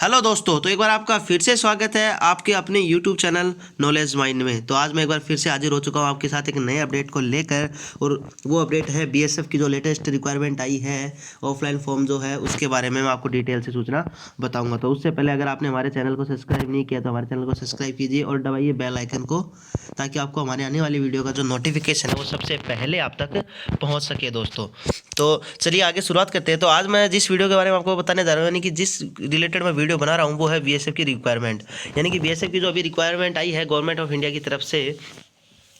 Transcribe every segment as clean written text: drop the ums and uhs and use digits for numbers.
Hello दोस्तों, तो एक बार आपका फिर से स्वागत है आपके अपने यूट्यूब चैनल नॉलेज माइंड में। तो आज मैं एक बार फिर से हाजिर हो चुका हूँ आपके साथ एक नए अपडेट को लेकर। और वो अपडेट है बीएसएफ की जो लेटेस्ट रिक्वायरमेंट आई है ऑफलाइन फॉर्म जो है उसके बारे में मैं आपको डिटेल से सूचना बताऊंगा। तो उससे पहले अगर आपने हमारे चैनल को सब्सक्राइब नहीं किया तो हमारे चैनल को सब्सक्राइब कीजिए और दबाइए बेल आइकन को, ताकि आपको हमारे आने वाली वीडियो का जो नोटिफिकेशन है वो सबसे पहले आप तक पहुँच सके दोस्तों। तो चलिए आगे शुरुआत करते हैं। तो आज मैं जिस वीडियो के बारे में आपको बताने जा रहा हूँ, यानी कि जिस रिलेटेड मैं वीडियो बना रहा हूँ वो है बीएसएफ की रिक्वायरमेंट। यानी कि बीएसएफ की जो अभी रिक्वायरमेंट आई है गवर्नमेंट ऑफ इंडिया की तरफ से,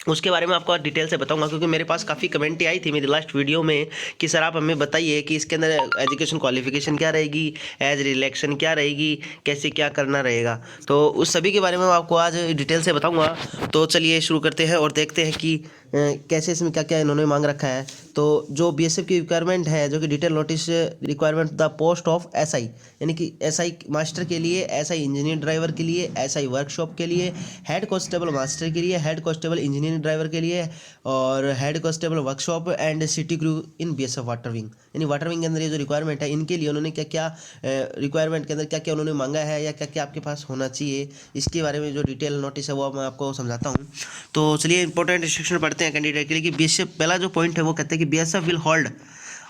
उसके बारे में आपको डिटेल से बताऊंगा। क्योंकि मेरे पास काफ़ी कमेंट आई थी मेरी लास्ट वीडियो में कि सर आप हमें बताइए कि इसके अंदर एजुकेशन क्वालिफिकेशन क्या रहेगी, एज रिलेक्शन क्या रहेगी, कैसे क्या करना रहेगा। तो उस सभी के बारे में मैं आपको आज डिटेल से बताऊंगा। तो चलिए शुरू करते हैं और देखते हैं कि कैसे इसमें क्या क्या इन्होंने मांग रखा है। तो जो बीएसएफ की रिक्वायरमेंट है, जो कि detail notice requirement the post of SI, यानी कि एसआई मास्टर के लिए, एसआई इंजीनियर ड्राइवर के लिए, एसआई वर्कशॉप के लिए, हेड कांस्टेबल मास्टर के लिए, हेड कांस्टेबल इंजीनियर ड्राइवर के लिए, और head constable workshop and city crew in BSF water wing. यानी वाटर विंग के अंदर ये जो रिक्वायरमेंट है इनके लिए उन्होंने क्या क्या रिक्वायरमेंट के अंदर क्या क्या उन्होंने मांगा है या क्या क्या आपके पास होना चाहिए, इसके बारे में जो डिटेल नोटिस है वो मैं आपको समझाता हूँ। तो चलिए इंपॉर्टेंट इंस्ट्रक्शन पढ़ते हैं कैंडिडेट के लिए कि बीएसएफ, पहला जो पॉइंट है वो कहते हैं कि BSF will hold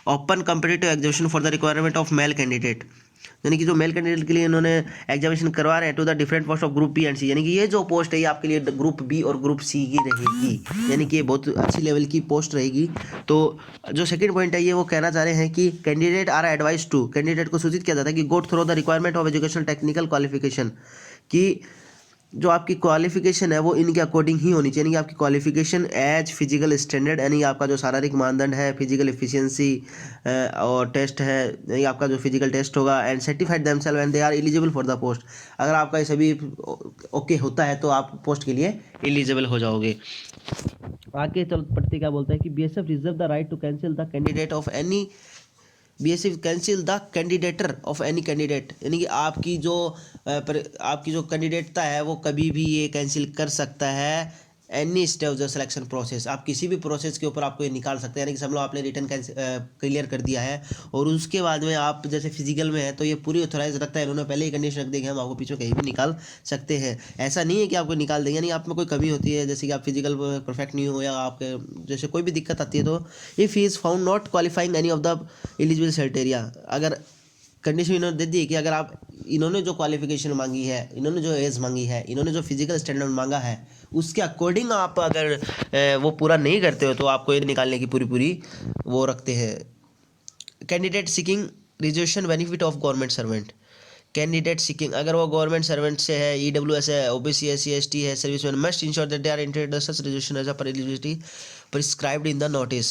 open competitive examination for the requirement of male candidate. यानी कि जो मेल कैंडिडेट के लिए इन्होंने एग्जामिनेशन करवा रहे हैं to the different post of group B and C. यानी कि ये जो पोस्ट है ये आपके लिए ग्रुप बी और ग्रुप सी की रहेगी, यानी कि ये बहुत अच्छी लेवल की पोस्ट रहेगी। तो जो सेकंड पॉइंट है ये वो कहना चाह रहे हैं कि candidate are advised to, candidate को सूचित किया जाता है कि go through the requirement of educational technical qualification, कि जो आपकी क्वालिफिकेशन है वो इनके अकॉर्डिंग ही होनी चाहिए। यानी कि आपकी क्वालिफिकेशन एज फिजिकल स्टैंडर्ड, यानी आपका जो शारीरिक मानदंड है, फिजिकल एफिशिएंसी और टेस्ट है, यानी आपका जो फिजिकल टेस्ट होगा, and certified themselves and they are eligible for the post. अगर आपका ये सभी ओके होता है तो आप पोस्ट के लिए एलिजिबल हो जाओगे। आगे चल पढ़ते क्या बोलता है कि BSF reserve the right to cancel the candidate of any, BSF cancel the कैंडिडेटर of any candidate. यानी कि आपकी जो कैंडिडेटता है वो कभी भी ये कैंसिल कर सकता है। Any stage of the selection process, आप किसी भी प्रोसेस के ऊपर आपको ये निकाल सकते हैं। यानी कि समझ लो आपने रिटर्न क्लियर कर दिया है और उसके बाद में आप जैसे फिजिकल में है तो ये पूरी ऑथोराइज रखता है, इन्होंने पहले ही कंडीशन रख दी कि हम आपको पीछे कहीं भी निकाल सकते हैं। ऐसा नहीं है कि आपको निकाल देंगे, यानी आप में कोई कमी होती है, जैसे कि आप फिजिकल परफेक्ट नहीं हो या आपके जैसे कोई भी दिक्कत आती है, तो if he is found not qualifying any of the eligible criteria, अगर कंडीशन इन्होंने दे दी है कि अगर आप, इन्होंने जो क्वालिफिकेशन मांगी है, इन्होंने जो एज मांगी है, इन्होंने जो फिजिकल स्टैंडर्ड मांगा है, उसके अकॉर्डिंग आप अगर वो पूरा नहीं करते हो तो आपको ये निकालने की पूरी पूरी वो रखते हैं। Candidate seeking reservation benefit of government servant, candidate seeking, अगर वो गवर्नमेंट सर्वेंट से है, ईडब्ल्यूएस है, ओबीसी है, एससी है, serviceman, must ensure that they are interested such reservation as per eligibility prescribed in the notice.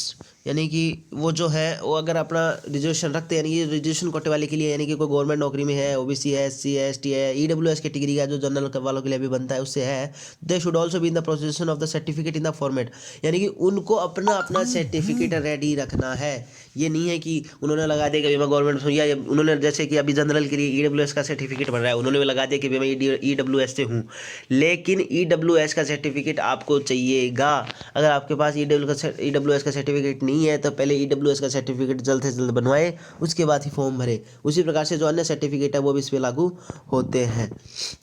यानी कि वो जो है वो अगर अपना रिजर्वेशन रखते हैं, यानी कि रिजर्वेशन कोटे वाले के लिए, यानी कि कोई गवर्नमेंट नौकरी में है, ओबीसी है, एससी है, एसटी है, ईडब्ल्यूएस कैटेगरी का जो जनरल वालों के लिए भी बनता है उससे है, they should also be in the प्रोसेसन of the certificate in the format. यानी कि उनको अपना अपना सर्टिफिकेट रेडी रखना है। ये नहीं है कि उन्होंने लगा दिया कि मैं गवर्नमेंट हूँ, या उन्होंने जैसे कि अभी जनरल के लिए ईडब्ल्यूएस का सर्टिफिकेट बन रहा है, उन्होंने भी लगा दिया कि मैं ईडब्ल्यूएस से हूँ। लेकिन ईडब्ल्यूएस का सर्टिफिकेट आपको चाहिएगा। अगर आपके पास ईडब्ल्यूएस का सर्टिफिकेट नहीं है तो पहले ईडब्ल्यूएस का सर्टिफिकेट जल्द से जल्द बनवाए, उसके बाद ही फॉर्म भरे। उसी प्रकार से जो अन्य सर्टिफिकेट है वो भी इस पर लागू होते हैं।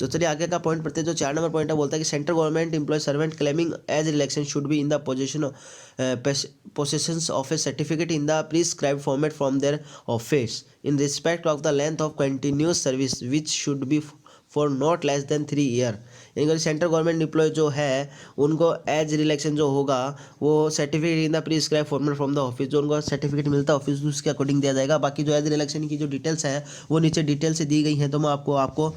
तो चलिए आगे का पॉइंट पढ़ते हैं। जो 4 नंबर पॉइंट है बोलता है कि central government employ servant claiming age election should be in the possession of a certificate in the prescribed format from their office in respect of the length of continuous service which should be for not less than 3 year. यानी कि central government employ जो है उनको as relaxation जो होगा वो certificate in the prescribe format from the office, जो उनको सर्टिफिकेट मिलता है ऑफिस उसके अकॉर्डिंग दिया जाएगा। बाकी जो एज रिलेक्शन की जो डिटेल्स है वो नीचे डिटेल से दी गई हैं, तो मैं आपको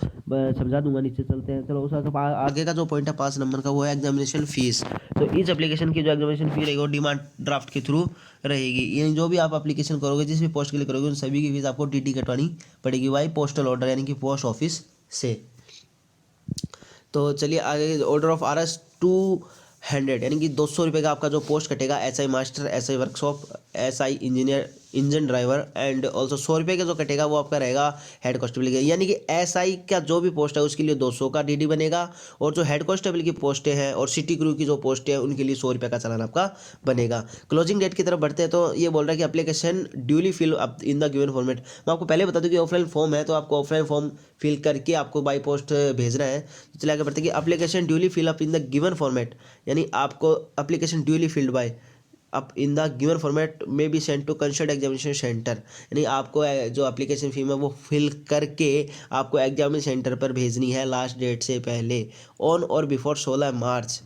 समझा दूंगा। नीचे चलते हैं, चलो उसका आगे का जो पॉइंट है 5 नंबर का वो है एग्जामिनेशन फीस। तो इस एप्लीकेशन की जो एग्जामिनेशन फी रहेगी वो डिमांड ड्राफ्ट के थ्रू रहेगी। यानी जो भी आप एप्लीकेशन करोगे, जिस भी पोस्ट के लिए करोगे, उन सभी की फीस आपको टीटी कटवानी पड़ेगी बाई पोस्टल ऑर्डर, यानी कि पोस्ट ऑफिस से। तो चलिए आगे, ऑर्डर ऑफ RS 200, यानी कि 200 रुपये का आपका जो पोस्ट कटेगा SI master, SI workshop SI engine driver and also 100 रुपये का जो कटेगा वो आपका रहेगा हेड कांस्टेबल का, यानी कि SI का जो भी पोस्ट है उसके लिए 200 का DD बनेगा, और जो हेड कांस्टेबल की पोस्टें हैं और सिटी क्रू की जो पोस्टें हैं उनके लिए 100 रुपये का चालान आपका बनेगा। क्लोजिंग डेट की तरफ बढ़ते हैं तो ये बोल रहा है कि application duly fill up in the given format. मैं आपको पहले बता दूं कि ऑफलाइन फॉर्म है तो आपको ऑफलाइन फॉर्म फिल करके आपको बाई पोस्ट भेजना है। तो चलिए आगे बढ़ते हैं कि application duly fill up in the given format, यानी आपको application duly filled by up in the given format में be send to consult examination centre, यानी आपको जो एप्लीकेशन फीम है वो फिल करके आपको एग्जामिनेशन सेंटर पर भेजनी है लास्ट डेट से पहले, ऑन और बिफोर 16 मार्च,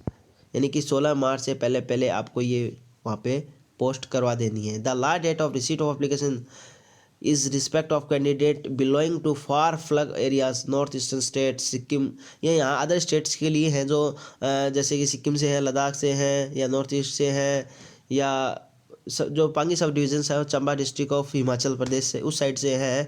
यानी कि 16 मार्च से पहले पहले आपको ये वहाँ पे पोस्ट करवा देनी है। The last date of receipt of application is respect of candidate belonging to far flung areas north eastern state Sikkim, ये यहाँ अदर स्टेट्स के लिए हैं जो जैसे कि सिक्किम से है, लद्दाख से हैं, या नॉर्थ ईस्ट से हैं, या जो पांगी सब डिवीजन है चंबा डिस्ट्रिक्ट ऑफ हिमाचल प्रदेश से उस साइड से है,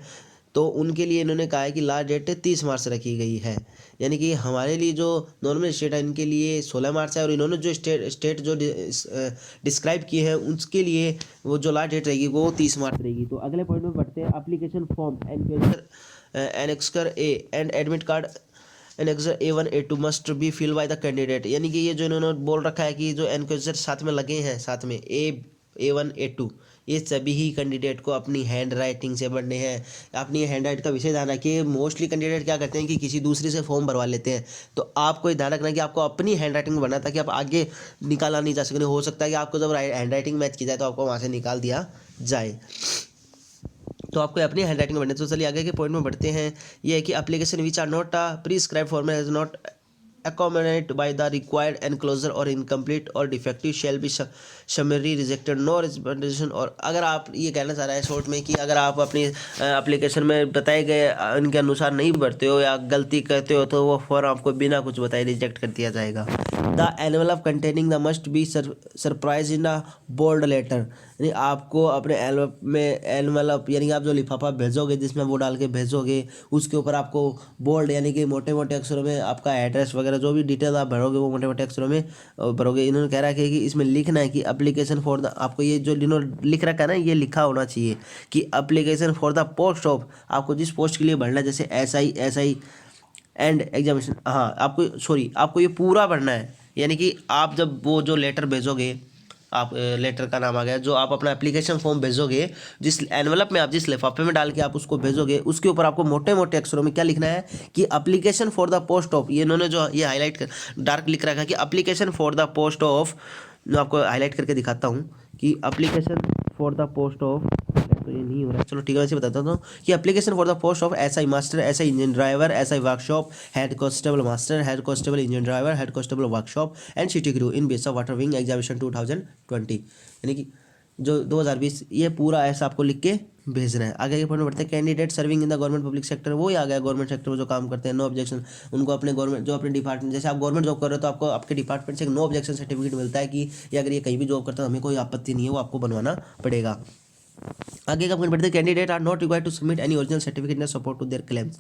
तो उनके लिए इन्होंने कहा है कि लास्ट डेट 30 मार्च रखी गई है। यानी कि हमारे लिए जो नॉर्मल स्टेट है इनके लिए 16 मार्च है, और इन्होंने जो स्टेट जो डिस्क्राइब किए हैं उसके लिए वो जो लास्ट डेट रहेगी वो 30 मार्च रहेगी। तो अगले पॉइंट में बढ़ते हैं, application form annexure A and admit card annexure A1 A2 must be fill by the candidate, यानी कि ये जो इन्होंने बोल रखा है कि जो एनक्वेजर साथ में लगे हैं साथ में A1 A2 ये सभी ही कैंडिडेट को अपनी हैंड राइटिंग से भरने हैं। अपनी हैंड राइट का विषय ध्यान रखिए, मोस्टली कैंडिडेट क्या करते हैं कि किसी दूसरे से फॉर्म भरवा लेते हैं, तो आपको ध्यान रखना कि आपको अपनी हैंड राइटिंग में भरना ताकि आप आगे निकाला नहीं जा सके। हो सकता है कि आपको जब हैंड राइटिंग मैच की जाए तो आपको वहाँ से निकाल दिया जाए, तो आपको अपनी हैंड राइटिंग में बढ़ने। तो चलिए आगे के पॉइंट में बढ़ते हैं, ये है कि application which are not prescribe format is not accompanied by the required enclosure or incomplete or defective shall be summarily rejected no representation। और अगर आप ये कहना चाह रहे हैं शॉर्ट में कि अगर आप अपनी एप्लीकेशन में बताए गए इनके अनुसार नहीं भरते हो या गलती करते हो तो वो फॉर्म आपको बिना कुछ बताए रिजेक्ट कर दिया जाएगा। The envelope containing the must be surprise in the bold letter, यानी आपको अपने एनवेलप यानी आप जो लिफाफा भेजोगे जिसमें वो डाल के भेजोगे उसके ऊपर आपको बोल्ड यानी कि मोटे मोटे अक्षरों में आपका एड्रेस वगैरह जो भी डिटेल आप भरोगे वो मोटे मोटे अक्षरों में भरोगे। इन्होंने कह रहा है कि इसमें लिखना है कि एप्लीकेशन फॉर द, आपको ये जो इन्होंने लिख रखा है ना ये लिखा होना चाहिए कि application for the post of, आपको जिस पोस्ट के लिए भरना है जैसे SI एंड एग्जामिनेशन, हाँ आपको ये पूरा भरना है। यानी कि आप जब वो जो लेटर भेजोगे, आप लेटर का नाम आ गया, जो आप अपना एप्लीकेशन फॉर्म भेजोगे जिस एनवलप में आप जिस लिफाफे में डाल के आप उसको भेजोगे उसके ऊपर आपको मोटे मोटे अक्षरों में क्या लिखना है कि application for the post of, ये इन्होंने जो ये हाईलाइट कर डार्क लिख रखा है कि application for the post of, मैं आपको हाईलाइट करके दिखाता हूँ कि application for the post of, तो ये नहीं हो रहा है, चलो ठीक है वैसे बताता हूँ कि application for the post of SI master, SI engine driver, SI workshop, head constable master, head constable engine driver, head constable workshop and city crew in base of water wing examination 2020, यानी कि जो 2020 ये पूरा ऐसा आपको लिख के भेजना है। आगे के पॉइंट में बढ़ते हैं, candidate serving in the government public sector, वो ही आ गया गवर्नमेंट सेक्टर में जो काम करते हैं, नो ऑब्जेक्शन, उनको अपने गवर्नमेंट जो अपने डिपार्टमेंट, जैसे आप गवर्नमेंट जॉब कर रहे हो तो आपको आपके डिपार्टमेंट से एक नो ऑब्जेक्शन सर्टिफिकेट मिलता है कि ये अगर ये कहीं भी जॉब करता है हमें कोई आपत्ति नहीं है, वो आपको बनवाना पड़ेगा। आगे का पॉइंट बढ़ते हैं, candidate are not required to submit any original certificate in support to their claims,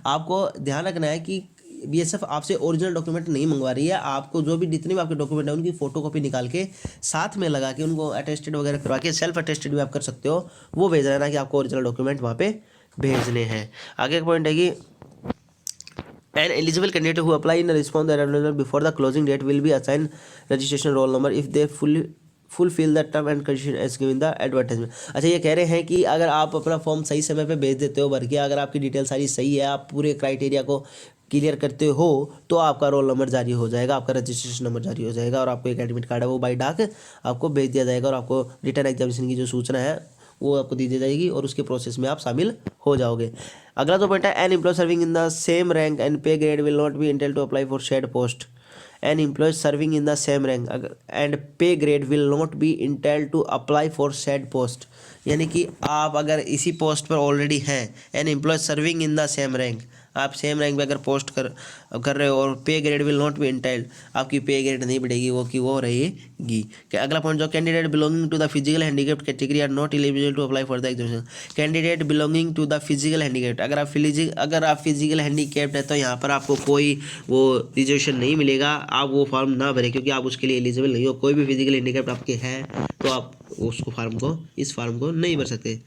आपको ध्यान रखना है कि BSF आपसे ओरिजिनल डॉक्यूमेंट नहीं मंगवा रही है, आपको जो भी जितने भी आपके डॉक्यूमेंट है उनकी फोटोकॉपी निकाल के साथ में लगा के उनको अटेस्टेड वगैरह करवा के, सेल्फ अटेस्टेड भी आप कर सकते हो, वो भेज रहा है ना कि आपको ओरिजिनल डॉक्यूमेंट वहाँ पे भेजने हैं। आगे का पॉइंट है कि an eligible candidate who apply in response to the advertisement before the closing date will be assigned registration roll number if they fulfill the term and condition as given in the advertisement। अच्छा ये कह रहे हैं कि अगर आप अपना form सही समय पे भेज देते हो भर के, अगर आपकी डिटेल सारी सही है, आप पूरे क्राइटेरिया को क्लियर करते हो तो आपका रोल नंबर जारी हो जाएगा, आपका रजिस्ट्रेशन नंबर जारी हो जाएगा और आपको एक एडमिट कार्ड है वो बाई डाक आपको भेज दिया जाएगा और आपको रिटर्न एग्जामिनेशन की जो सूचना है वो आपको दी जाएगी और उसके प्रोसेस में आप शामिल हो जाओगे। अगला जो पॉइंट है, an employee serving in the same rank and pay grade will not be entitled to apply for said post, an employee serving in the same rank and pay grade will not be entitled to apply for said post, यानी कि आप अगर इसी post पर already हैं, an employee serving in the same rank, आप same rank पे अगर पोस्ट कर रहे हो और pay grade will not B इंटाइल्ड, आपकी पे ग्रेड नहीं बढ़ेगी, वो रहेगी। अगला पॉइंट जो candidate belonging to the physical handicapped category are not eligible to apply for the examination, candidate belonging to the physical handicapped, अगर आप फिजिकल हैंडीकैप्ड है तो यहाँ पर आपको कोई वो रिजर्वेशन नहीं मिलेगा, आप वो फॉर्म ना भरें क्योंकि आप उसके लिए एलिजिबल नहीं हो। कोई भी फिजिकल हैंडीकैप्ड आपके हैं तो आप उसको इस फार्म को नहीं भर सकते।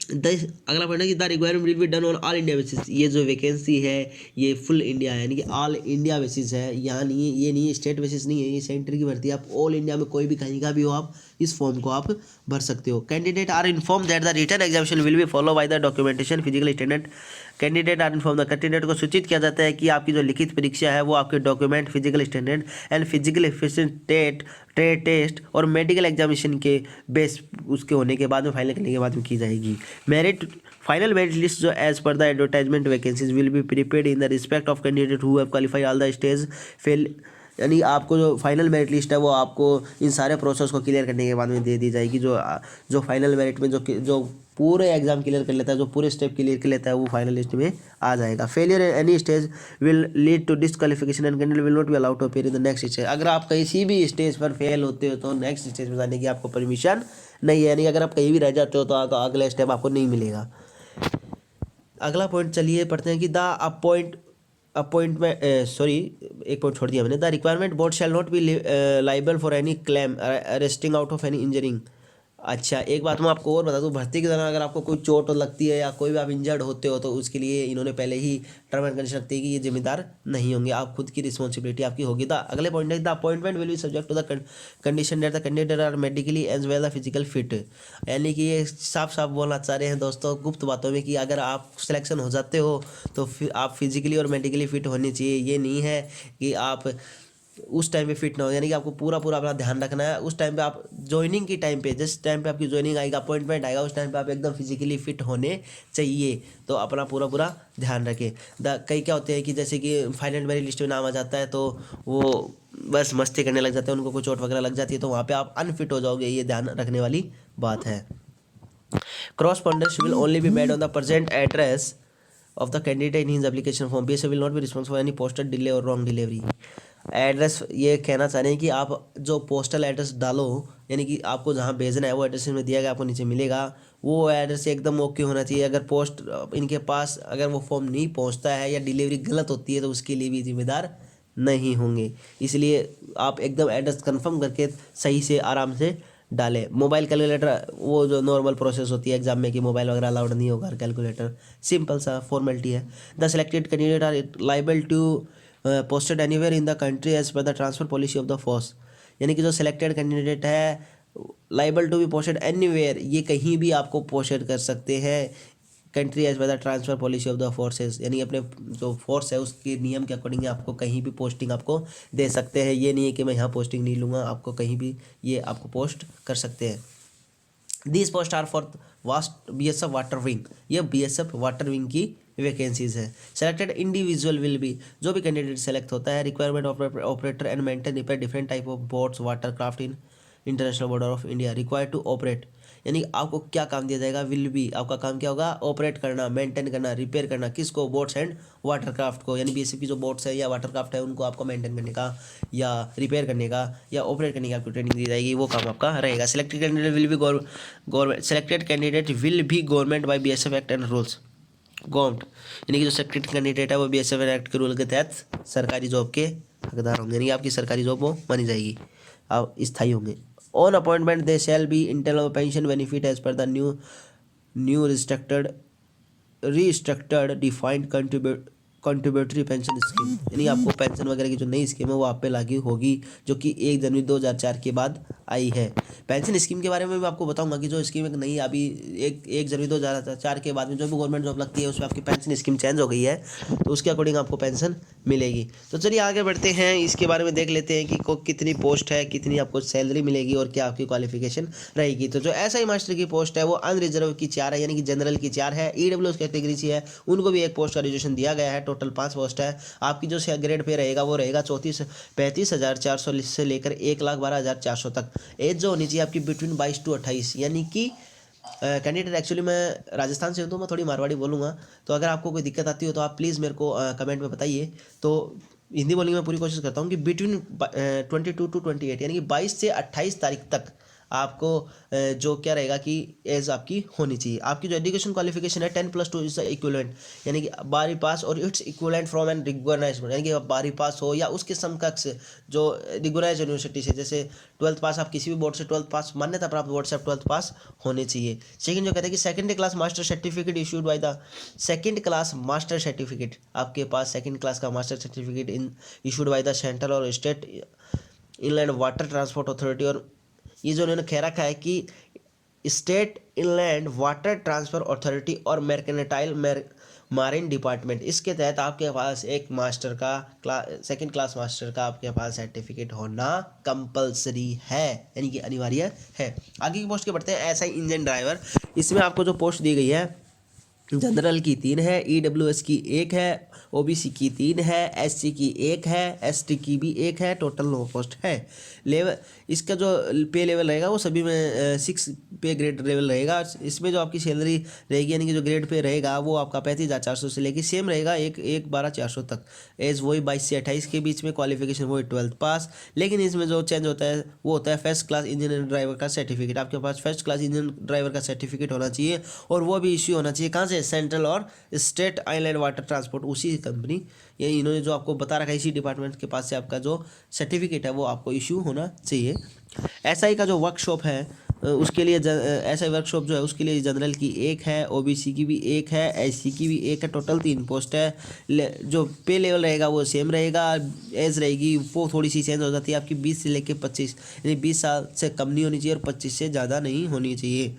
अगला पॉइंट है कि the requirement will be done on all India basis. ये जो वैकेंसी है ये फुल इंडिया है, यानी कि ऑल इंडिया बेसिस है। यहाँ नहीं, ये नहीं स्टेट बेसिस नहीं है, ये सेंटर की भर्ती है। आप ऑल इंडिया में कोई भी कहीं का भी हो, आप इस फॉर्म को आप भर सकते हो। Candidate are inform that the written examination will be follow by the documentation physical standard. Candidate are inform, the candidate को सूचित किया जाता है कि आपकी जो लिखित परीक्षा है वो आपके document, physical standard and physical efficient trade test और मेडिकल एग्जामिनेशन के बेस उसके होने के बाद में, फाइनल करने के बाद में की जाएगी। मेरिट फाइनल मेरिट लिस्ट जो as per the advertisement vacancies will be prepared in the respect of candidate who have qualify all the stage fail. यानी आपको जो फाइनल मेरिट लिस्ट है वो आपको इन सारे प्रोसेस को क्लियर करने के बाद में दे दी जाएगी। जो फाइनल मेरिट में जो पूरे एग्जाम क्लियर कर लेता है, जो पूरे स्टेप क्लियर कर लेता है, वो फाइनल लिस्ट में आ जाएगा। Failure in any stage will lead to disqualification and candidate will not be allowed to appear in the next stage. अगर आप किसी भी स्टेज पर फेल होते हो तो नेक्स्ट स्टेज में जाने की आपको परमिशन नहीं है, यानी अगर आप कहीं भी रह जाते हो तो अगला स्टेप आपको नहीं मिलेगा। अगला पॉइंट चलिए पढ़ते हैं कि द अपॉइंटमेंट एक पॉइंट छोड़ दिया मैंने। The requirement board shall not be liable for any claim arresting out of any injuring. अच्छा, एक बात मैं आपको और बता दूं, भर्ती के दौरान अगर आपको कोई चोट लगती है या कोई भी आप इंजर्ड होते हो तो उसके लिए इन्होंने पहले ही टर्म एंड कंडीशन रखती है कि ये जिम्मेदार नहीं होंगे, आप खुद की रिस्पॉन्सिबिलिटी आपकी होगी। द अगले पॉइंट है the appointment will be subject to the condition that the candidate are medically as well the physical fit. यानी कि ये साफ साफ बोलना चाह रहे हैं दोस्तों गुप्त बातों में कि अगर आप सिलेक्शन हो जाते हो तो फिर आप फिजिकली और मेडिकली फिट होनी चाहिए। ये नहीं है कि आप उस टाइम पे फिट ना हो, यानी कि आपको पूरा अपना ध्यान रखना है। उस टाइम पे आप ज्वाइनिंग की टाइम पे, जिस टाइम पे आपकी ज्वाइनिंग आएगा, अपॉइंटमेंट आएगा, उस टाइम पे आप एकदम फिजिकली फिट होने चाहिए। तो अपना पूरा ध्यान रखें। कई क्या होते हैं कि जैसे कि फाइनल मेरिट लिस्ट में नाम आ जाता है तो वो बस मस्ती करने लग जाते हैं, उनको कोई चोट वगैरह लग जाती है तो वहाँ पे आप अनफिट हो जाओगे, ये ध्यान रखने वाली बात है। Correspondence will only be made on the present address of the candidate in his application form. BSF will not be responsible for any postal delay or wrong delivery. Address ये कहना चाह रहे हैं कि आप जो पोस्टल एड्रेस डालो, यानी कि आपको जहाँ भेजना है वो एड्रेस में दिया गया आपको नीचे मिलेगा, वो एड्रेस एकदम ओके होना चाहिए। अगर पोस्ट इनके पास अगर वो फॉर्म नहीं पहुँचता है या डिलीवरी गलत होती है तो उसके लिए भी जिम्मेदार नहीं होंगे। इसलिए आप एकदम एड्रेस कंफर्म करके सही से आराम से डालें। मोबाइल कैलकुलेटर वो जो नॉर्मल प्रोसेस होती है एग्जाम में कि मोबाइल वगैरह अलाउड नहीं होगा, कैलकुलेटर सिंपल सा फॉर्मेलिटी है। The selected candidate are liable to posted anywhere in the country as per the transfer policy of the force. यानी कि जो सिलेक्टेड कैंडिडेट है liable to be posted anywhere, ये कहीं भी आपको पोस्टेड कर सकते हैं country as by the transfer policy of the forces. यानी अपने जो फोर्स है उसके नियम के अकॉर्डिंग आपको कहीं भी पोस्टिंग आपको दे सकते हैं। ये नहीं है कि मैं यहाँ पोस्टिंग नहीं लूँगा, आपको कहीं भी ये आपको पोस्ट कर सकते हैं। These post are for vast BSF water wing, ये BSF वाटर विंग की वैकेंसीज है। सेलेक्टेड इंडिविजुअल विल बी, जो भी कैंडिडेट सेलेक्ट होता है, requirement of operator and maintain repair different type of boats water craft in international border of India required to operate. यानी आपको क्या काम दिया जाएगा, विल बी आपका काम क्या होगा, ऑपरेट करना, मेंटेन करना, रिपेयर करना, किसको, बोट्स एंड वाटर क्राफ्ट को। यानी BSF की जो बोट्स है या वाटर क्राफ्ट है उनको आपको मेंटेन करने का या रिपेयर करने का या ऑपरेट करने की आपको ट्रेनिंग दी जाएगी, वो काम आपका रहेगा। Selected candidate will be government selected candidate will be government by BSF act and rules government. यानी कि जो सेलेक्टेड कैंडिडेट है वो BSF एक्ट के रूल के तहत सरकारी जॉब के हकदार होंगे, यानी आपकी सरकारी जॉब वो मानी जाएगी, आप स्थायी होंगे। On appointment they shall be entitled pension benefit as per the new restructured defined contributory pension scheme. यानी आपको पेंशन वगैरह की जो नई स्कीम है वो आप पे लागू होगी, जो कि 1 जनवरी 2004 के बाद आई है। पेंशन स्कीम के बारे में मैं आपको बताऊंगा कि जो स्कीम एक नई अभी 1 जनवरी 2004 के बाद में जो भी गवर्नमेंट जॉब लगती है उसमें आपकी पेंशन स्कीम चेंज हो गई है, तो उसके अकॉर्डिंग आपको पेंशन मिलेगी। तो चलिए आगे बढ़ते हैं, इसके बारे में देख लेते हैं कि कितनी पोस्ट है, कितनी आपको सैलरी मिलेगी और क्या आपकी क्वालिफिकेशन रहेगी। तो जो SI मास्टर की पोस्ट है वो अनरिजर्व की 4 है, यानी कि जनरल की 4 है। EWS कैटेगरी से है उनको भी एक पोस्ट का रिजर्वेशन दिया गया है, टोटल 5 पोस्ट है। आपकी जो ग्रेड पे रहेगा वो रहेगा 35,400 से लेकर 1,12,400 तक। एज जो होनी चाहिए आपकी बिटवीन 22 to 28, यानी कि कैंडिडेट एक्चुअली मैं राजस्थान से हूँ तो मैं थोड़ी मारवाड़ी बोलूँगा, तो अगर आपको कोई दिक्कत आती हो तो आप प्लीज़ मेरे को कमेंट में बताइए। तो हिंदी बोलने की मैं पूरी कोशिश करता हूँ कि बिटवीन 22 to 28, यानी कि 22 से 28 तारीख तक आपको जो क्या रहेगा कि एज आपकी होनी चाहिए। आपकी जो एजुकेशन क्वालिफिकेशन है 10+2 इज इक्विवेलेंट, यानी कि 12वीं पास और its equivalent from an recognised, यानी कि आप 12वीं पास हो या उसके समकक्ष जो रिकॉग्नाइज्ड यूनिवर्सिटी से, जैसे 12th पास आप किसी भी बोर्ड से 12th पास मान्यता प्राप्त बोर्ड से आप 12th पास होने चाहिए। सेकंड जो कहते हैं कि second class master certificate issued by the second class master certificate, आपके पास सेकंड क्लास का master certificate in issued by the central और state inland water transport authority, और ये जो उन्होंने कह रखा है कि state inland water transfer authority और मैर्केंटाइल मारीन डिपार्टमेंट, इसके तहत आपके पास एक मास्टर का सेकंड क्लास मास्टर का आपके पास सर्टिफिकेट होना कंपलसरी है, यानी कि अनिवार्य है। आगे की पोस्ट के बढ़ते हैं। एसआई इंजन ड्राइवर, इसमें आपको जो पोस्ट दी गई है जनरल की 3 है, ईडब्ल्यूएस की 1 है, ओबीसी की 3 है, एससी की 1 है, एसटी की भी 1 है, टोटल 9 पोस्ट है। लेवल इसका जो पे लेवल रहेगा वो सभी में 6 पे ग्रेड लेवल रहेगा। इसमें जो आपकी सैलरी रहेगी, यानी कि जो ग्रेड पे रहेगा वो आपका 35,400 से लेकर सेम रहेगा 1,12,400 तक। एज वही 22 से 28 के बीच में, क्वालिफिकेशन वही 12th पास, लेकिन इसमें जो चेंज होता है वो होता है फर्स्ट क्लास इंजीनियर ड्राइवर का सर्टिफिकेट। आपके पास फर्स्ट क्लास इंजीनियर ड्राइवर का सर्टिफिकेट होना चाहिए, और वो भी इश्यू होना चाहिए कहाँ से, सेंट्रल और स्टेट आइलैंड वाटर ट्रांसपोर्ट, उसी कंपनी, ये इन्होंने जो आपको बता रखा है इसी डिपार्टमेंट के पास से आपका जो सर्टिफिकेट है वो आपको इशू होना चाहिए। एसआई का जो वर्कशॉप है उसके लिए एसआई वर्कशॉप जो है उसके लिए जनरल की 1 है, ओबीसी की भी 1 है, एससी की भी 1 है, टोटल 3 पोस्ट है। जो पे लेवल रहेगा वो सेम रहेगा, एज रहेगी वो थोड़ी सी चेंज हो जाती है आपकी 20 से लेकर 25, यानी 20 साल से कम नहीं होनी चाहिए और 25 से ज़्यादा नहीं होनी चाहिए।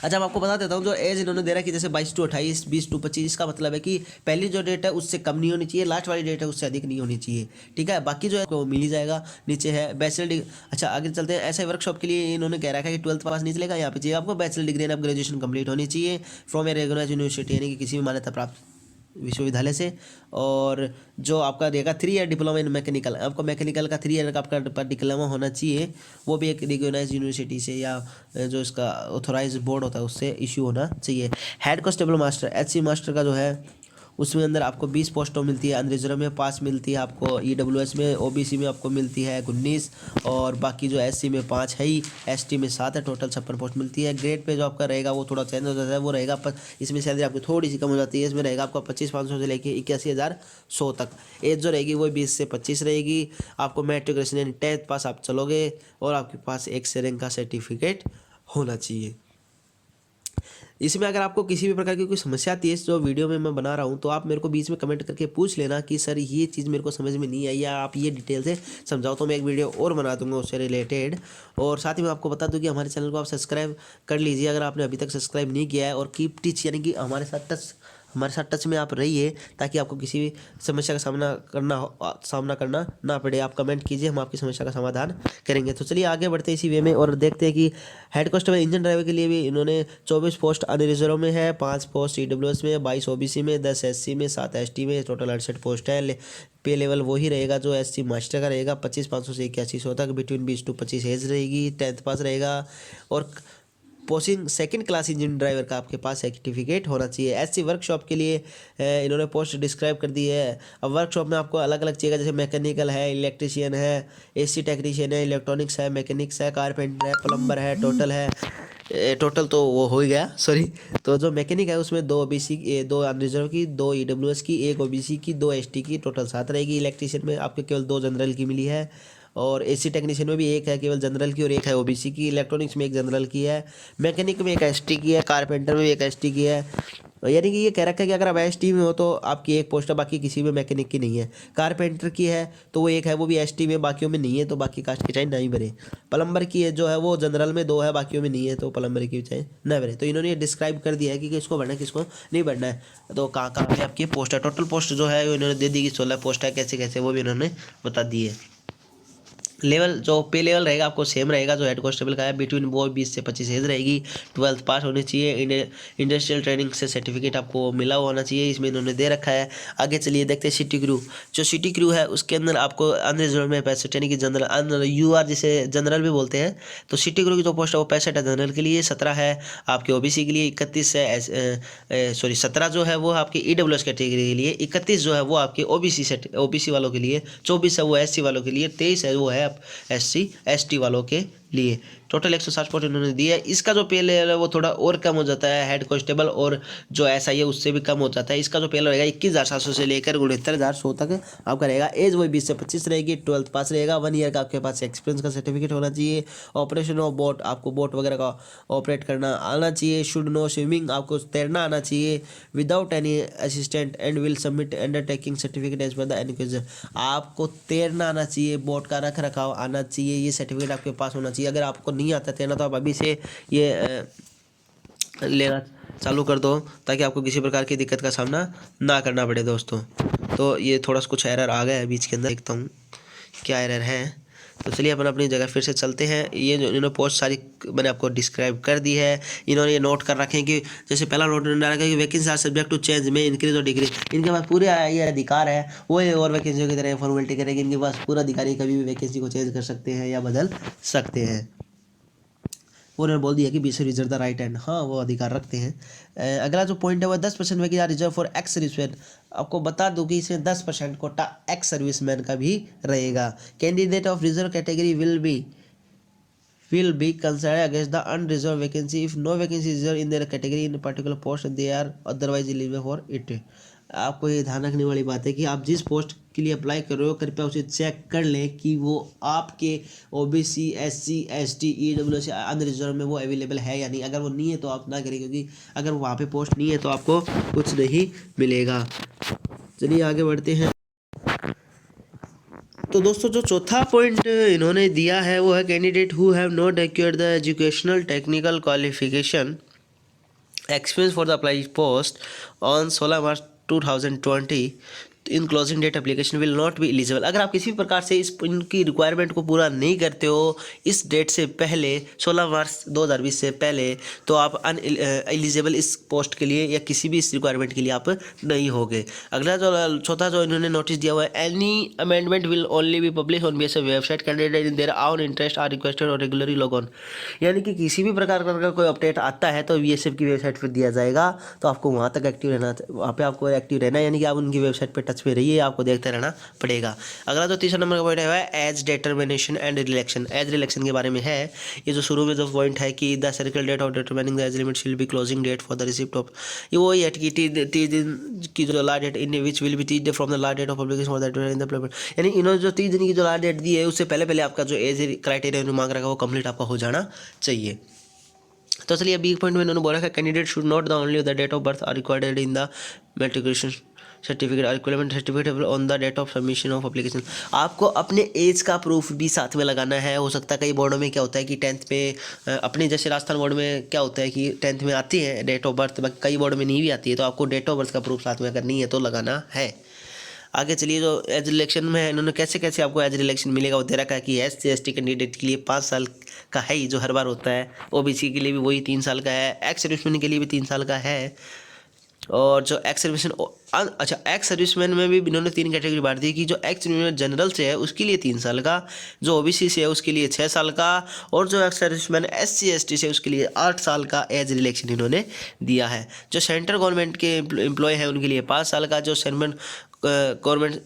अच्छा, मैं आपको बता देता हूँ जो एज इन्होंने दे रहा है कि जैसे 22 to 28, 20 to 25, इसका मतलब है कि पहली जो डेट है उससे कम नहीं होनी चाहिए, लास्ट वाली डेट है उससे अधिक नहीं होनी चाहिए, ठीक है। बाकी जो है वो मिल ही जाएगा। नीचे है बैचलर डिग्री। अच्छा, आगे चलते हैं। ऐसे वर्कशॉप के लिए इन्होंने कह रखा है कि 12th पास नहीं चलेगा, यहाँ पे चाहिए आपको bachelor degree and graduation complete होनी चाहिए फ्रॉम ए रेगुलर यूनिवर्सिटी, यानी कि किसी भी मान्यता प्राप्त विश्वविद्यालय से। और जो आपका रहेगा 3 ईयर डिप्लोमा इन मैकेनिकल, आपको मैकेनिकल का 3 ईयर का आपका डिप्लोमा होना चाहिए, वो भी एक रिकॉग्नाइज यूनिवर्सिटी से या जो इसका ऑथोराइज बोर्ड होता है उससे इशू होना चाहिए। Head constable master, HC master का जो है उसमें अंदर आपको 20 पोस्टों मिलती है, अनरिजर्व में 5 मिलती है आपको, ईडब्ल्यूएस में, ओबीसी में आपको मिलती है 19, और बाकी जो एससी में 5 है ही, एसटी में 7 है, टोटल 56 पोस्ट मिलती है। ग्रेड पे जो आपका रहेगा वो थोड़ा चेंज हो जाता है, वो रहेगा इसमें सैलरी आपकी थोड़ी सी कम हो जाती है, इसमें रहेगा आपका 25,500 से लेकर 81,100 तक। एज जो रहेगी वो 20 से 25 रहेगी। आपको मैट्रिकुलेशन यानी 10th पास आप चलोगे, और आपके पास एक से रैंक का सर्टिफिकेट होना चाहिए। इसमें अगर आपको किसी भी प्रकार की कोई समस्या आती है इस जो वीडियो में मैं बना रहा हूँ, तो आप मेरे को बीच में कमेंट करके पूछ लेना कि सर ये चीज़ मेरे को समझ में नहीं आई, या आप ये डिटेल से समझाओ, तो मैं एक वीडियो और बना दूंगा उससे रिलेटेड। और साथ ही मैं आपको बता दूं कि हमारे चैनल को आप सब्सक्राइब कर लीजिए अगर आपने अभी तक सब्सक्राइब नहीं किया है, और कीप टीच, यानी कि हमारे साथ टच में आप रहिए, ताकि आपको किसी भी समस्या का सामना करना ना पड़े। आप कमेंट कीजिए, हम आपकी समस्या का समाधान करेंगे। तो चलिए आगे बढ़ते हैं इसी वे में, और देखते हैं कि हेड कांस्टेबल इंजन ड्राइवर के लिए भी इन्होंने 24 पोस्ट अनरिजर्व में है, 5 पोस्ट ईडब्ल्यूएस में, 22 ओबीसी में, 10 एससी में, 7 एसटी में, टोटल 68 पोस्ट है। पे लेवल वही रहेगा जो एससी मास्टर का रहेगा, 25,500 से 8100 तक, बिटवीन 20 to 25 एज रहेगी, 10th पास रहेगा, और posting second class engine driver का आपके पास सर्टिफिकेट होना चाहिए। ऐसी वर्कशॉप के लिए इन्होंने पोस्ट डिस्क्राइब कर दी है। अब वर्कशॉप में आपको अलग अलग चाहिए, जैसे मैकेनिकल है, इलेक्ट्रिशियन है, एसी टेक्नीशियन है, इलेक्ट्रॉनिक्स है, मैकेनिक्स है, कारपेंटर है, प्लम्बर है, टोटल तो वो हो ही गया, सॉरी। तो जो मैकेनिक है उसमें 2 ओबीसी, 2 अनरिजर्व की, 2 ईडब्ल्यूएस की, 1 ओबीसी की, 2 एसटी की, टोटल 7 रहेगी। इलेक्ट्रिशियन में आपके केवल 2 जनरल की मिली है, और एसी टेक्नीशियन में भी 1 है केवल जनरल की, और 1 है ओबीसी की। इलेक्ट्रॉनिक्स में 1 जनरल की है, मैकेनिक में 1 एसटी की है, कारपेंटर में 1 एसटी की है। यानी कि ये कह रखा है कि अगर आप एसटी में हो तो आपकी 1 पोस्ट है, बाकी किसी में मैकेनिक की नहीं है। कारपेंटर की है तो वो 1 है, वो भी एसटी में, बाकियों में नहीं है, तो बाकी कास्ट की चाहे नहीं भरे। प्लम्बर की है जो है वो जनरल में 2 है, बाकियों में नहीं है, तो प्लम्बर की चाहे न भरे। तो इन्होंने ये डिस्क्राइब कर दिया है कि किसको भरना है किसको नहीं भरना है, तो कहाँ कहाँ पे आपकी पोस्ट है। टोटल पोस्ट जो है इन्होंने दे दी कि 16 पोस्ट है, कैसे कैसे वो भी इन्होंने बता दी है। लेवल जो पे लेवल रहेगा आपको सेम रहेगा जो हेड कांस्टेबल का है, बिटवीन वो 20 से 25 एज रहेगी, 12th पास होनी चाहिए, इंडस्ट्रियल ट्रेनिंग से सर्टिफिकेट आपको मिला हुआ होना चाहिए, इसमें इन्होंने दे रखा है। आगे चलिए देखते हैं सिटी क्रू। जो सिटी क्रू है उसके अंदर आपको अनरिजर्व में 65, यानी कि जनरल यूआर जिसे जनरल भी बोलते हैं, तो सिटी क्रू की जो पोस्ट है वो 65 है जनरल के लिए, 17 है आपके ओबीसी के लिए, 31 है 17 जो है वो आपके ईडब्ल्यूएस कैटेगरी के लिए, 31 जो है वो आपके ओबीसी वालों के लिए, 24 है वो एससी वालों के लिए, 23 है वो है एससी एसटी वालों के लिए। टोटल 160 पोस्ट इन्होंने दिया है। इसका जो पे लेवल है वो थोड़ा और कम हो जाता है, हेड कांस्टेबल और जो एसआई है उससे भी कम हो जाता है। इसका जो पे लेवल रहेगा 21,700 से लेकर 69,100 तक आपका रहेगा। एज वही 20 से 25 रहेगी। 12th पास रहेगा। 1 ईयर का आपके पास एक्सपीरियंस का सर्टिफिकेट होना चाहिए। ऑपरेशन ऑफ बोट, आपको बोट वगैरह का ऑपरेट करना आना चाहिए। शुड नो स्विमिंग, आपको तैरना आना चाहिए without any assistant and will submit undertaking certificate as per the education. आपको तैरना आना चाहिए, बोट का रख रखाव आना चाहिए, ये सर्टिफिकेट आपके पास होना चाहिए। अगर आपको नहीं आता तैरना तो आप अभी से ये लेना चालू कर दो ताकि आपको किसी प्रकार की दिक्कत का सामना ना करना पड़े दोस्तों। तो ये थोड़ा सा कुछ एरर आ गया है बीच के अंदर, देखता हूँ क्या एरर है। तो चलिए अपन अपनी जगह फिर से चलते हैं। ये जो इन्होंने पोस्ट सारी मैंने आपको डिस्क्राइब कर दी है। इन्होंने ये नोट कर रखे हैं कि जैसे पहला नोट इन्होंने रखा है कि vacancy are subject to change में इंक्रीज और डिक्रीज। इनके पास पूरे ये अधिकार है, वो और वैकेंसियों की तरह फॉर्मेलिटी करेंगे। इनके पास पूरा अधिकार है, कभी भी वैकेंसी को चेंज कर सकते हैं या बदल सकते हैं। उन्होंने बोल दिया कि बी से रिजर्व द राइट हैंड, हाँ वो अधिकार रखते हैं। अगला जो पॉइंट है वो 10% vacancy are reserve for ex serviceman. आपको बता दूं कि इसमें 10% कोटा एक्स सर्विसमैन का भी रहेगा। Candidate of reserve category will be considered against the unreserved vacancy if no vacancy is reserved in their category in a particular post and they are otherwise eligible for it। आपको ये ध्यान रखने वाली बात है कि आप जिस पोस्ट के लिए अप्लाई कर रहे हो कृपया उसे चेक कर लें कि वो आपके OBC SC ST EWS unreserve में वो अवेलेबल है या नहीं। अगर वो नहीं है तो आप ना करें, क्योंकि अगर वहाँ पे पोस्ट नहीं है तो आपको कुछ नहीं मिलेगा। चलिए आगे बढ़ते हैं। तो दोस्तों जो चौथा पॉइंट इन्होंने दिया है वो है candidate who have not acquired the educational technical qualification experience for the apply post on 16 March 2020 in closing date application will not be eligible. अगर आप किसी भी प्रकार से इनकी रिक्वायरमेंट को पूरा नहीं करते हो इस डेट से पहले 16 मार्च 2020 से पहले, तो आप एलिजिबल इस पोस्ट के लिए या किसी भी इस रिक्वायरमेंट के लिए आप नहीं होगे। अगला जो चौथा जो इन्होंने नोटिस दिया हुआ है, any amendment will only be publish on BSF website, candidate in their आउन इंटरेस्ट आर रिक्वेस्टेड और रेगुलरली लॉग ऑन। यानी कि किसी भी प्रकार का कोई अपडेट आता है तो बीएसएफ की वेबसाइट पर दिया जाएगा, तो आपको वहाँ तक एक्टिव रहना, वहाँ पे आपको एक्टिव रहना, यानी कि आप उनकी वेबसाइट पर टच पे रहिए, आपको देखते रहना पड़ेगा। अगला जो तीसरा नंबर का पॉइंट है age determination and relaxation. Age relaxation के बारे में है। ये जो शुरू में जो पॉइंट है कि the circle date of determining the age limit will be closing date for the receipt of, ये वही है कि टी दिन की जो last date in which will be 30 day from the last date of publication for the in the paper. यानी इन्होंने जो 30 दिन की जो लास्ट डेट दी है उससे पहले आपका जो एज क्राइटेरिया मांग रखा है वो कंप्लीट आपका हो जाना चाहिए। तो चलिए बी पॉइंट में इन्होंने बोला है candidate should not the only the date of birth are required in the matriculation certificate और equivalent certificate on the date of submission of application. आपको अपने एज का प्रूफ भी साथ में लगाना है। हो सकता है कई बोर्डों में क्या होता है कि 10th में अपने जैसे राजस्थान बोर्ड में क्या होता है कि 10th में आती है डेट ऑफ बर्थ, कई बोर्ड में नहीं भी आती है, तो आपको डेट ऑफ बर्थ का प्रूफ साथ में अगर नहीं है तो लगाना है। आगे चलिए जो एज रिलेक्शन में है, इन्होंने कैसे कैसे आपको एज रिलेक्शन मिलेगा वो दे रखा है कि एससी एसटी कैंडिडेट के लिए 5 साल का है ही जो हर बार होता है, ओबीसी के लिए भी वही 3 साल का है, एक्स सर्विसमैन के लिए भी 3 साल का है, और जो एक्स सर्विसमैन एक्स सर्विसमैन में भी इन्होंने 3 कैटेगरी बांट दी कि जो एक्स सर्विसमैन जनरल से है उसके लिए 3 साल का, जो ओबीसी से है उसके लिए 6 साल का, और जो एक्स सर्विसमैन एससी एसटी से उसके लिए 8 साल का एज रिलेक्शन इन्होंने दिया है। जो सेंट्रल गवर्नमेंट के एम्प्लॉय हैं उनके लिए 5 साल का, जो सेंट्रल गवर्नमेंट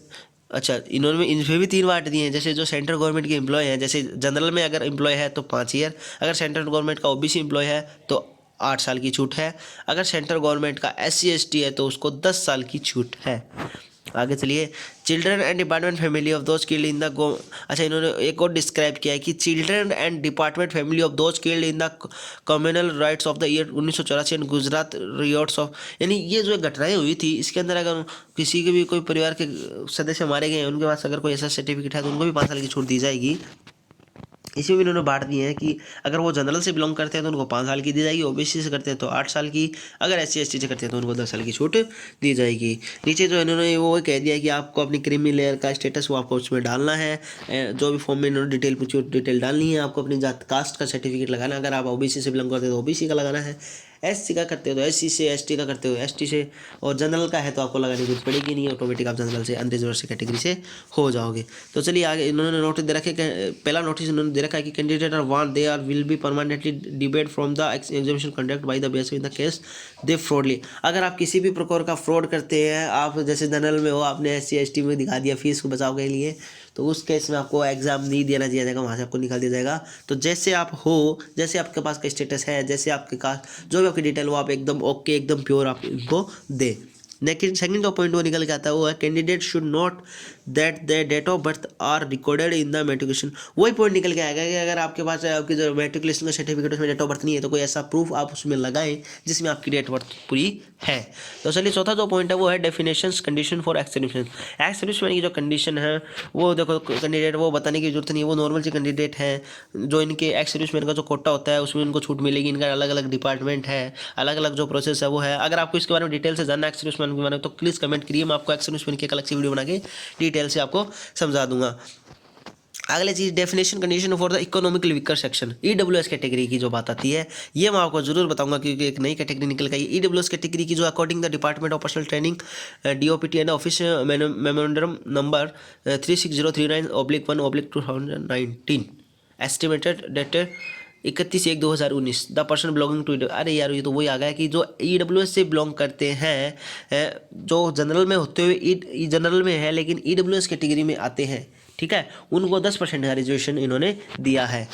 इन्होंने इनमें भी 3 बांट दिए हैं। जैसे जो सेंट्रल गवर्नमेंट के एम्प्लॉय हैं, जैसे जनरल में अगर एम्प्लॉय है तो 5 ईयर, अगर सेंट्रल गवर्नमेंट का ओबीसी एम्प्लॉय है तो 8 साल की छूट है, अगर सेंट्रल गवर्नमेंट का एससी एसटी है तो उसको 10 साल की छूट है। आगे चलिए children and department family of those killed in the इन्होंने एक और डिस्क्राइब किया है कि children and department family of those killed in the communal riots of the year 1984 and Gujarat riots of. यानी ये जो घटनाएं हुई थी इसके अंदर अगर किसी के भी कोई परिवार के सदस्य मारे गए हैं उनके पास अगर कोई ऐसा सर्टिफिकेट है तो उनको भी 5 साल की छूट दी जाएगी। इसी में इन्होंने बांट दिए हैं कि अगर वो जनरल से बिलोंग करते हैं तो उनको 5 साल की दी जाएगी, ओबीसी से करते हैं तो 8 साल की, अगर एससी एसटी से करते हैं तो उनको 10 साल की छूट दी जाएगी। नीचे जो इन्होंने वो कह दिया कि आपको अपनी क्रीमी लेयर का स्टेटस वो आपको उसमें डालना है। जो भी फॉर्म में इन्होंने डिटेल पूछी डिटेल डालनी है। आपको अपनी जात कास्ट का सर्टिफिकेट लगाना है। अगर आप ओबीसी से बिलोंग करते हो तो ओबीसी का लगाना है, एससी का करते हो तो एससी से, एसटी का करते हो एसटी से, और जनरल का है तो आपको लगाने की जरूरत पड़ेगी नहीं, ऑटोमेटिक आप जनरल से अनरिजर्व से कैटेगरी से हो जाओगे। तो चलिए आगे इन्होंने नोटिस दे रखे, पहला नोटिस इन्होंने दे रखा है कि candidate are want they are will be permanently debate from the examination conduct by the BSF in the case they fraudly. अगर आप किसी भी प्रकार का फ्रॉड करते हैं, आप जैसे जनरल में हो आपने एससी एसटी में दिखा दिया फीस को बचाव के लिए, तो उस केस में आपको एग्ज़ाम नहीं देना दिया जाएगा, वहाँ से आपको निकाल दिया जाएगा। तो जैसे आप हो, जैसे आपके पास का स्टेटस है, जैसे आपके पास जो भी आपकी डिटेल वो आप एकदम ओके, एकदम प्योर आप इनको दें। लेकिन सेकंड जो पॉइंट वो निकल के आता है वो है candidate should not that the date of birth are recorded in the matriculation. वही पॉइंट निकल के आएगा कि अगर आपके पास आपकी जो मेट्रिकुलेशन का सर्टिफिकेट उसमें डेट ऑफ बर्थ नहीं है तो कोई ऐसा प्रूफ आप उसमें लगाएं जिसमें आपकी डेट ऑफ बर्थ पूरी है। तो चलिए चौथा जो पॉइंट है वो है definitions condition for ex-serviceman. Ex-serviceman की जो कंडीशन है वो देखो, कैंडिडेट वो बताने की जरूरत नहीं है, वो नॉर्मल से कैंडिडेट हैं जो इनके एक्सर्विसमैन का जो कोटा होता है उसमें इनको छूट मिलेगी। इनका अलग अलग डिपार्टमेंट है, अलग अलग जो प्रोसेस है वो है। अगर आपको इसके बारे में डिटेल से जानना है एक्सर्विसमैन के बारे में तो प्लीज़ कमेंट करिए, मैं आपको एक्सर्विसमैन की एक अलग से वीडियो बना के डिटेल से आपको समझा दूंगा। अगले चीज़ definition condition for the economical weaker section, EWS category की जो बात आती है ये मैं आपको जरूर बताऊंगा क्योंकि एक नई कैटेगरी निकल गई ईडब्ल्यूएस कैटेगरी की, जो according the department of personnel training DOPT and office memorandum number 36039/1/2019 estimated date 31/1/2019 the person belonging to. अरे यार ये तो वही आ गया कि जो ईडब्ल्यूएस से बिलोंग करते हैं, जो जनरल में होते हुए जनरल में है लेकिन ईडब्ल्यूएस कैटेगरी में आते हैं, ठीक है, उनको 10% का रिजर्वेशन इन्होंने दिया है।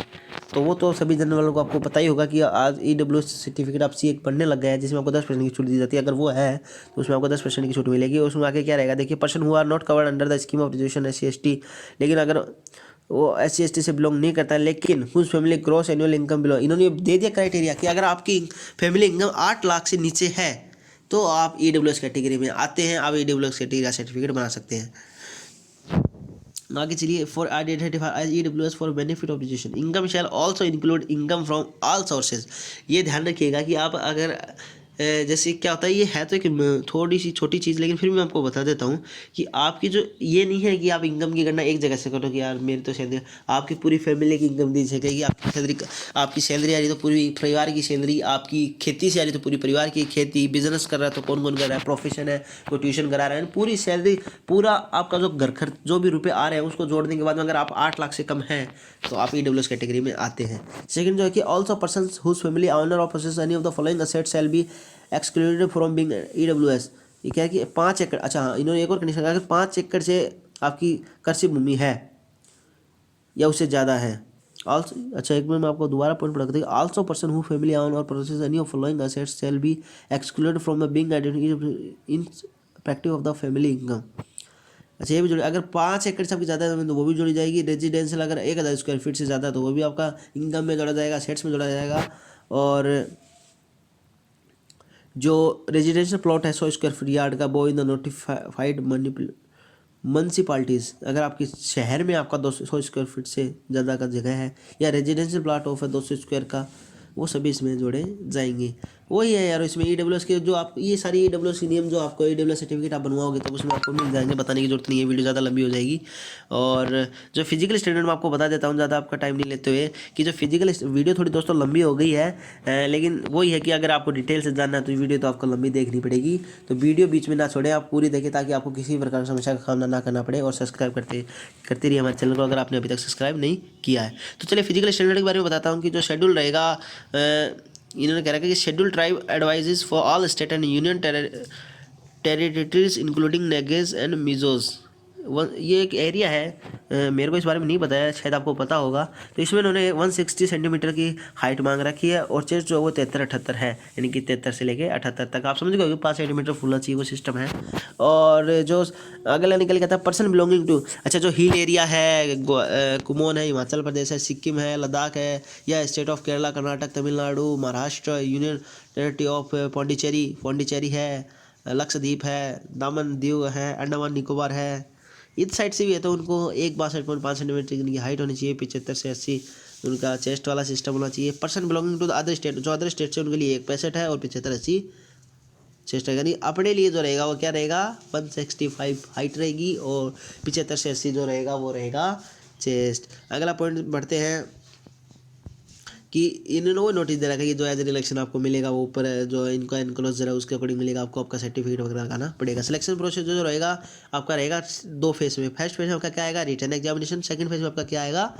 तो वो तो सभी जनरल वालों को आपको पता ही होगा कि आज ईडब्ल्यूएस सर्टिफिकेट आप सी एक पढ़ने लग गए हैं जिसमें आपको 10% की छूट दी जाती है। अगर वो है तो उसमें आपको 10% की छूट मिलेगी। उसमें आगे क्या रहेगा देखिए, person who are not covered under the scheme of reservation SC/ST, लेकिन अगर वो SC/ST से बिलोंग नहीं करता है लेकिन whose family gross annual income below, इन्होंने दे दिया क्राइटेरिया कि अगर आपकी फैमिली इनकम 8 लाख से नीचे है तो आप ईडब्ल्यूएस कैटेगरी में आते हैं, आप ईडब्ल्यूएस कैटेगरी का सर्टिफिकेट बना सकते हैं। आगे चलिए, for identify as EWS for benefit of reservation income shall also include income from all sources. ये ध्यान रखिएगा कि आप अगर जैसे क्या होता है, ये है तो एक थोड़ी सी छोटी चीज़ लेकिन फिर मैं आपको बता देता हूँ कि आपकी जो ये नहीं है कि आप इनकम की गणना एक जगह से करो कि यार मेरी तो सैलरी, आपकी पूरी फैमिली की इनकम दी जाएगी। आपकी सैलरी आ रही तो पूरी परिवार की सैलरी, आपकी खेती से आ रही तो पूरी परिवार की खेती, बिजनेस कर रहा है तो कौन कौन कर रहा है, प्रोफेशन है कोई ट्यूशन करा रहा है, पूरी सैलरी पूरा आपका जो घर खर्च जो भी रुपये आ रहे हैं उसको जोड़ने के बाद में अगर आप 8 लाख से कम हैं तो आप ईडब्ल्यूएस कैटेगरी में आते हैं। सेकंड जो है कि also person whose family owner of possess any of the following assets shall be excluded from being EWS. ये क्या है कि 5 एकड़, अच्छा हाँ, इन्होंने एक और कंडीशन अगर 5 एकड़ से आपकी कृषि भूमि है या उससे ज़्यादा है। ऑल्सो, अच्छा एक मिनट मैं आपको दोबारा पॉइंट पढ़ा दूँ, also person who family on or process any of following assets shall be excluded from the being identity in perspective of the family income. अच्छा ये भी जोड़ी, अगर 5 एकड़ से आपकी ज़्यादा है तो वो भी जोड़ी जाएगी। रेजिडेंशियल अगर 1000 स्क्वायर फीट से ज़्यादा तो वो भी आपका इनकम में जोड़ा जाएगा, सेट्स में जोड़ा जाएगा। और जो रेजिडेंशियल प्लॉट है 100 स्क्वायर फीट यार्ड का वो इन द नोटिफाइड म्यूनसिपालिटीज़, अगर आपके शहर में आपका 200 स्क्वायर फीट से ज़्यादा का जगह है या रेजिडेंशियल प्लॉट ऑफ है 200 स्क्वायर का, वो सभी इसमें जोड़े जाएंगे। वही है यार, इसमें ईडब्ल्यूएस के जो आप ये सारी ईडब्ल्यूएस की नियम जो आपको ईडब्ल्यूएस सर्टिफिकेट आप बनवाओगे तो उसमें आपको मिल जाएंगे, बताने की जरूरत नहीं है, वीडियो ज़्यादा लंबी हो जाएगी। और जो फिजिकल स्टैंडर्ड में आपको बता देता हूँ ज़्यादा आपका टाइम नहीं लेते हुए कि जो फिजिकल वीडियो थोड़ी दोस्तों लंबी हो गई है, लेकिन वही है कि अगर आपको डिटेल से जानना है तो वीडियो तो आपको लंबी देखनी पड़ेगी। तो वीडियो बीच में ना छोड़े, आप पूरी देखें ताकि आपको किसी प्रकार की समस्या का सामना ना करना पड़े। और सब्सक्राइब करते रहिए हमारे चैनल को अगर आपने अभी तक सब्सक्राइब नहीं किया है। तो चलिए फिजिकल स्टैंडर्ड के बारे में बताता हूँ कि जो शेड्यूल रहेगा, इन्होंने कह रखा है कि schedule tribe advises for all state and union territories including Nagas and Mizos. ये एक एरिया है, मेरे को इस बारे में नहीं पता है, शायद आपको पता होगा। तो इसमें उन्होंने 160 सेंटीमीटर की हाइट मांग रखी है और चेस्ट जो है वो 73-78 है, यानी कि 73 से लेके 78 तक। आप समझ गए 5 सेंटीमीटर फूलना चाहिए वो सिस्टम है। और जो अगला निकल के आता है पर्सन बिलोंगिंग टू, अच्छा जो हिल एरिया है, कुमोन है, हिमाचल प्रदेश है, सिक्किम है, लद्दाख है, या state of Kerala, Karnataka, Tamil Nadu, Maharashtra, union territory of Pondicherry है, लक्षद्वीप है, दामन दीव है, अंडमान निकोबार है, इस साइड से भी है तो उनको 162.5 सेंटीमीटर की हाइट होनी चाहिए, 75 से 80 उनका चेस्ट वाला सिस्टम होना चाहिए। Person belonging to the other state, जो अदर स्टेट से उनके लिए 165 है और 75-80 चेस्ट रहेगा। नहीं, अपने लिए जो रहेगा वो क्या रहेगा 165 हाइट रहेगी और 75 से 80 जो रहेगा वो रहेगा चेस्ट। अगला पॉइंट बढ़ते हैं कि इन्होंने वो नोटिस दे रखा है कि जो एज इलेक्शन आपको मिलेगा वो ऊपर जो इनका इनक्लोजर है उसके अकॉर्डिंग मिलेगा, आपको आपका सर्टिफिकेट वगैरह लगाना पड़ेगा। सिलेक्शन प्रोसेस जो रहेगा आपका रहेगा 2 फेज में। फर्स्ट फेज में आपका क्या आएगा रिटन एग्जामिनेशन, सेकंड फेज में आपका क्या आएगा,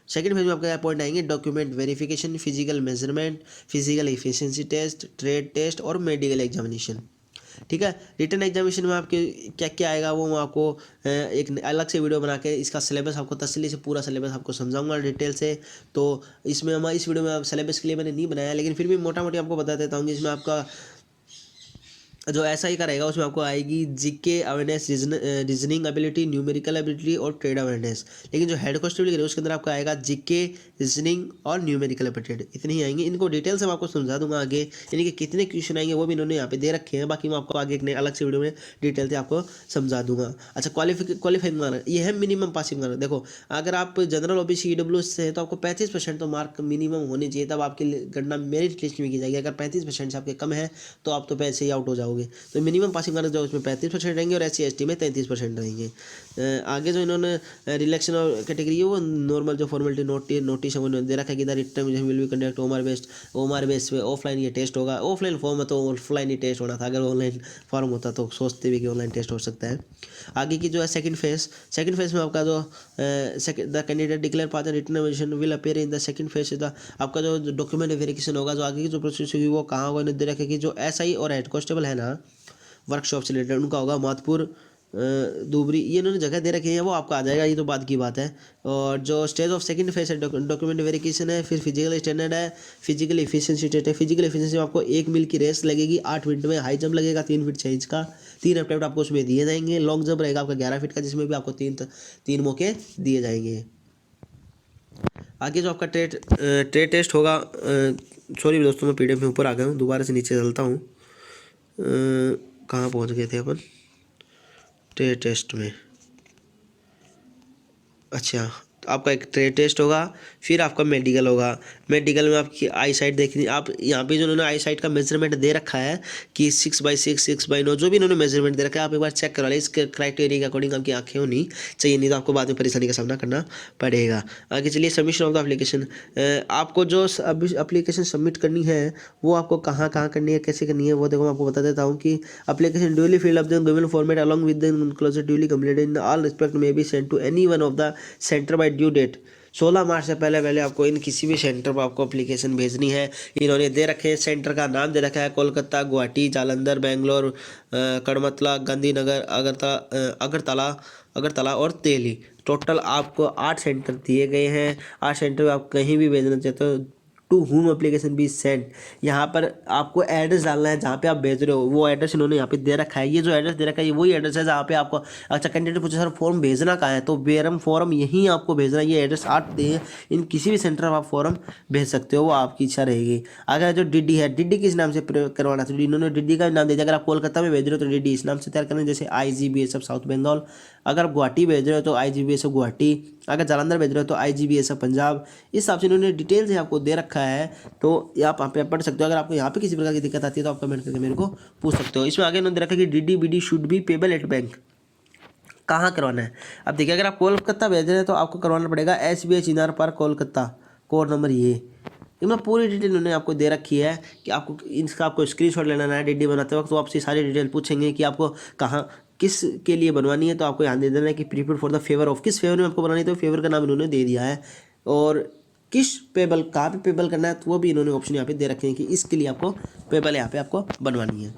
सेकंड फेज में आपका क्या पॉइंट आएंगे document verification, physical measurement, physical efficiency test, trade test और मेडिकल एग्जामिनेशन। ठीक है। रिटन एग्जामिनेशन में आपके क्या क्या आएगा वो मैं आपको एक अलग से वीडियो बना के इसका सिलेबस आपको तसल्ली से पूरा सिलेबस आपको समझाऊंगा डिटेल से। तो इसमें हम इस वीडियो में सिलेबस के लिए मैंने नहीं बनाया, लेकिन फिर भी मोटा मोटी आपको बता देता हूँ कि इसमें आपका जो SI का रहेगा उसमें आपको आएगी GK awareness, reasoning ability, numerical ability और ट्रेड अवेयरनेस। लेकिन जो हेड कांस्टेबल है उसके अंदर आपको आएगा जीके, रीजनिंग और न्यूमेरिकल एबिलिटी, इतनी ही आएंगे। इनको डिटेल से मैं आपको समझा दूंगा आगे, यानी कि कितने क्वेश्चन आएंगे वो भी इन्होंने यहाँ पे दे रखे हैं। बाकी मैं आपको आगे एक अलग से वीडियो में डिटेल से आपको समझा दूंगा। अच्छा, क्वालिफाइंग मार्क ये है मिनिमम पासिंग मार्क। देखो अगर आप जनरल OBC EWS से हैं तो आपको 35% तो मार्क मिनिमम होने चाहिए, तब आपकी गणना मेरिट लिस्ट में की जाएगी। अगर 35% से आपके कम है तो आप तो पैसे ही आउट हो जाओगे। तो मिनिमम पासिंग मार्क्स जो उसमें 35% रहेंगे और SC ST में 33% रहेंगे। आगे जो इन्होंने रिलेक्शन और कैटेगरी है वो नॉर्मल जो फॉर्मेलिटी नोटिस है दे रखा है कि return will be conduct OMR based पे ऑफलाइन ये टेस्ट होगा। ऑफलाइन फॉर्म में तो ऑफलाइन ही टेस्ट होना था, अगर ऑनलाइन फॉर्म होता तो सोचते भी कि ऑनलाइन टेस्ट हो सकता है। आगे की जो है सेकंड फेज में आपका जो the candidate declare path return examination will appear in the second phase. आपका जो डॉक्यूमेंट वेरिफिकेशन होगा, जो आगे की जो प्रोसेस होगी वो कहाँ होगा दे रखा है कि जो SI और हेड कांस्टेबल है ना वर्कशॉप से रिलेटेड उनका होगा माधपुर धुबरी, ये इन्होंने जगह दे रखी है, वो आपका आ जाएगा, ये तो बात की बात है। और जो स्टेज ऑफ सेकंड फेज है डॉक्यूमेंट वेरिफिकेशन है, फिर फिजिकल स्टैंडर्ड है, फिजिकल इफिशिएंसी टेस्ट है। फिजिकल इफिशिएंसी में आपको 1 मील की रेस लगेगी 8 मिनट में, हाई जंप लगेगा 3 फीट 6 इंच का, 3 अटेम्प्ट आपको उसमें दिए जाएंगे। लॉन्ग जंप रहेगा आपका 11 फीट का, जिसमें भी आपको तीन मौके दिए जाएंगे। आगे जो आपका ट्रेड टेस्ट होगा, सॉरी दोस्तों मैं PDF में ऊपर आ गया हूँ, दोबारा से नीचे चलता हूँ। कहाँ पहुँच गए थे अपन ट्रेड टेस्ट में। अच्छा, तो आपका एक ट्रेड टेस्ट होगा, फिर आपका मेडिकल होगा। मेडिकल में आपकी आई साइट देखनी, आप यहाँ पे जो उन्होंने आई साइट का मेजरमेंट दे रखा है कि 6/6 6/9 जो भी इन्होंने मेजरमेंट दे रखा है आप एक बार चेक करवा लें। इस क्राइटेरिया के अकॉर्डिंग आपकी आँखें होनी चाहिए, नहीं तो आपको बाद में परेशानी का सामना करना पड़ेगा। आगे चलिए सबमिशन ऑफ द एप्लीकेशन। आपको जो एप्लीकेशन सबमिट करनी है वो आपको कहाँ कहाँ करनी है, कैसे करनी है वो देखो मैं आपको बता देता हूँ कि application duly fill up the given format along with the enclosure duly completed in all respect may be send to any one of the centre by due date. 16 March से पहले आपको इन किसी भी सेंटर पर आपको एप्लीकेशन भेजनी है। इन्होंने दे रखे हैं, सेंटर का नाम दे रखा है कोलकाता, गुवाहाटी, जालंधर, बेंगलोर, कड़मतला, गांधीनगर, अगरतला और दिल्ली। टोटल आपको 8 सेंटर दिए गए हैं। 8 सेंटर आप कहीं भी भेजना चाहते हो, to whom application be send. यहाँ पर आपको एड्रेस डालना है जहाँ पे आप भेज रहे हो, वो एड्रेस इन्होंने यहाँ पे दे रखा है। ये जो एड्रेस दे रखा है ये वही एड्रेस है जहाँ पे आपको, अच्छा कैंडिडेट पूछे सर फॉर्म भेजना कहाँ है, तो बेरम फॉर्म यहीं आपको भेजना है। ये एड्रेस 8 दिए, इन किसी भी सेंटर में आप फॉर्म भेज सकते हो, वो आपकी इच्छा रहेगी। अगर जो DD है, DD किस नाम से करवाना था, इन्होंने DD का नाम दे दिया। अगर आप कोलकाता में भेज रहे हो तो DD इस नाम से तैयार करना, जैसे IGBSF साउथ बंगाल। अगर गुवाहाटी भेज रहे हो तो IGBSF गुवाहाटी। अगर जालंधर भेज रहे हो तो IGBSF पंजाब। इस हिसाब से इन्होंने डिटेल से आपको दे रखा है, तो आप यहाँ पे पढ़ सकते हो। अगर आपको यहाँ पे किसी प्रकार की दिक्कत आती है तो आप कमेंट करके मेरे को पूछ सकते हो। इसमें आगे इन्होंने दे रखा है कि DD BD should be payable at bank. कहाँ करवाना है, अब देखिए अगर आप कोलकाता भेज रहे हैं तो आपको करवाना पड़ेगा SBI चिनार पार्क कोलकाता, कोड नंबर ये। इनमें पूरी डिटेल उन्होंने आपको दे रखी है कि आपको इसका आपको स्क्रीनशॉट लेना है DD बनाते वक्त, तो आपसे सारी डिटेल पूछेंगे कि आपको कहाँ किस के लिए बनवानी है। तो आपको यहाँ दे देना है कि prepaid for the favour of, किस फेवर में आपको बनानी है, तो फेवर का नाम इन्होंने दे दिया है। और किस पेबल, कहाँ पे पेबल करना है, तो वो भी इन्होंने ऑप्शन यहाँ पे दे रखे हैं कि इसके लिए आपको पेबल यहाँ पे आपको बनवानी है।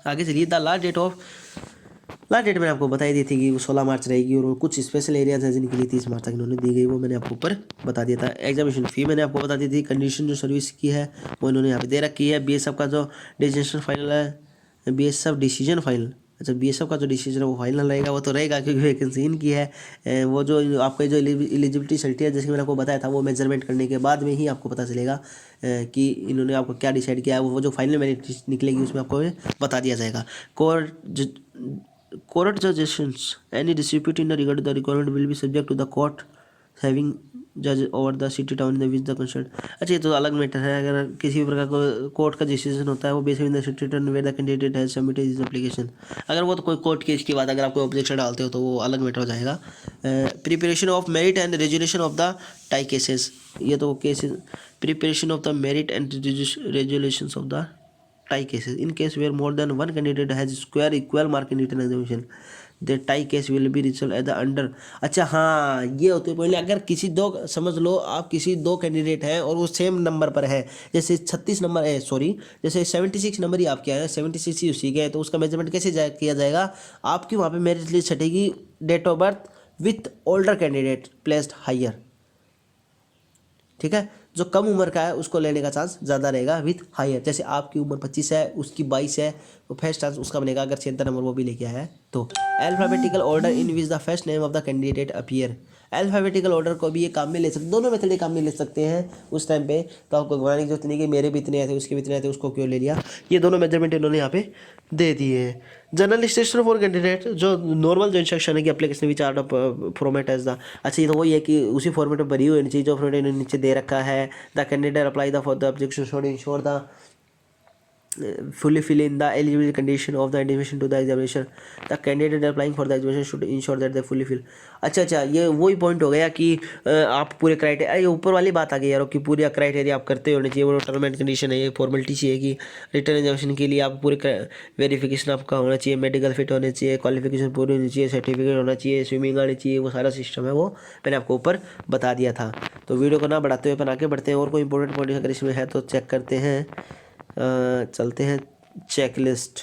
आगे चलिए द लास्ट डेट मैंने आपको बताई दी थी कि वो 16 मार्च रहेगी, और कुछ स्पेशल एरियाज हैं जिनके लिए 30 मार्च तक इन्होंने दी गई, वो मैंने आपको ऊपर बता दिया था। एग्जामिनेशन फ़ी मैंने आपको बता दी थी। कंडीशन जो सर्विस की है वो इन्होंने यहाँ पे दे रखी है। BSF का जो डिसीजन फाइनल है, BSF डिसीजन फाइनल, अच्छा BSF का जो डिसीजन है वो फाइनल रहेगा, वो तो रहेगा क्योंकि वैकेंसी इनकी है। वो जो आपका जो एलिजिबिलिटी सर्टिफिकेट है जैसे मैंने आपको बताया था, वो मेजरमेंट करने के बाद में ही आपको पता चलेगा कि इन्होंने आपको क्या डिसाइड किया है। वो जो फाइनल मेरिट निकलेगी उसमें आपको बता दिया जाएगा। Court suggestions any dispute in regard to the requirement will be subject to the court having जज over the city town in which the concern. अच्छा ये तो अलग मैटर है। अगर किसी भी प्रकार का कोर्ट का डिसीजन होता है वो based in the city town where the candidate has submitted his application. अगर वो तो कोई कोर्ट केस की बात, अगर आप कोई ऑब्जेक्शन डालते हो तो वो अलग मैटर हो जाएगा। Preparation of merit and resolution of the tie cases, ये तो cases preparation of the merit and resolution of the tie cases in case where more than one candidate has square equal mark in written examination। The tie case will be resolve at the under. अच्छा हाँ, ये होते हैं पहले, अगर किसी दो, समझ लो आप किसी दो कैंडिडेट हैं और वो सेम नंबर पर है, जैसे 36 नंबर है, सॉरी जैसे 76 नंबर ही आपके हैं, 76 ही उसी के हैं, तो उसका मेजरमेंट कैसे किया जाएगा, आपकी वहाँ पे मेरिट लिस्ट छटेगी date of birth with older candidate placed higher, ठीक है। जो कम उम्र का है उसको लेने का चांस ज़्यादा रहेगा विथ हायर। जैसे आपकी उम्र 25 है, उसकी 22 है, तो फर्स्ट चांस उसका बनेगा अगर 76 नंबर वो भी लेके आया है तो। Alphabetical order in which the first name of the candidate appear. Alphabetical order को भी ये काम में ले सकते, दोनों मेथड काम में ले सकते हैं उस टाइम पे, तो आपको घबराने की जरूरत नहीं कि मेरे भी इतने आए थे उसके भी इतने आए थे उसको क्यों ले लिया। ये दोनों मेजरमेंट इन्होंने यहाँ पे दे दिए हैं। जनरल इंस्ट्रक्शन फॉर कैंडिडेट, जो नॉर्मल जो इंस्ट्रक्शन है कि application which are format as the, अच्छा ये तो वही है कि उसी फॉर्मेट में भरी हुई चीज़ जो फॉर्मेट इन्होंने नीचे दे रखा है। The candidate apply the for the objection should ensure the fully fill in the eligibility condition of the admission to the examination. The candidate applying for the examination should ensure that they fully fill। अच्छा ये वही point हो गया कि आप पूरे criteria, ये ऊपर वाली बात आ गई यार कि पूरे क्राइटेरिया आप करते होने चाहिए, वो टर्म एंड कंडीशन है, ये फॉर्मेलिटी चाहिए कि रिटर्न एग्जामिनेशन के लिए आप पूरे वेरिफिकेशन आपका होना चाहिए, मेडिकल फिट होने चाहिए, क्वालिफिकेशन पूरी होनी चाहिए, सर्टिफिकेट होना चाहिए, स्विमिंग आनी चाहिए, वो सारा सिस्टम है वो मैंने आपको ऊपर बता दिया था। तो वीडियो को ना बढ़ाते हुए अपन आगे बढ़ते हैं, और कोई इंपॉर्टेंट पॉइंट अगर इसमें है तो चेक करते हैं। चलते हैं checklist.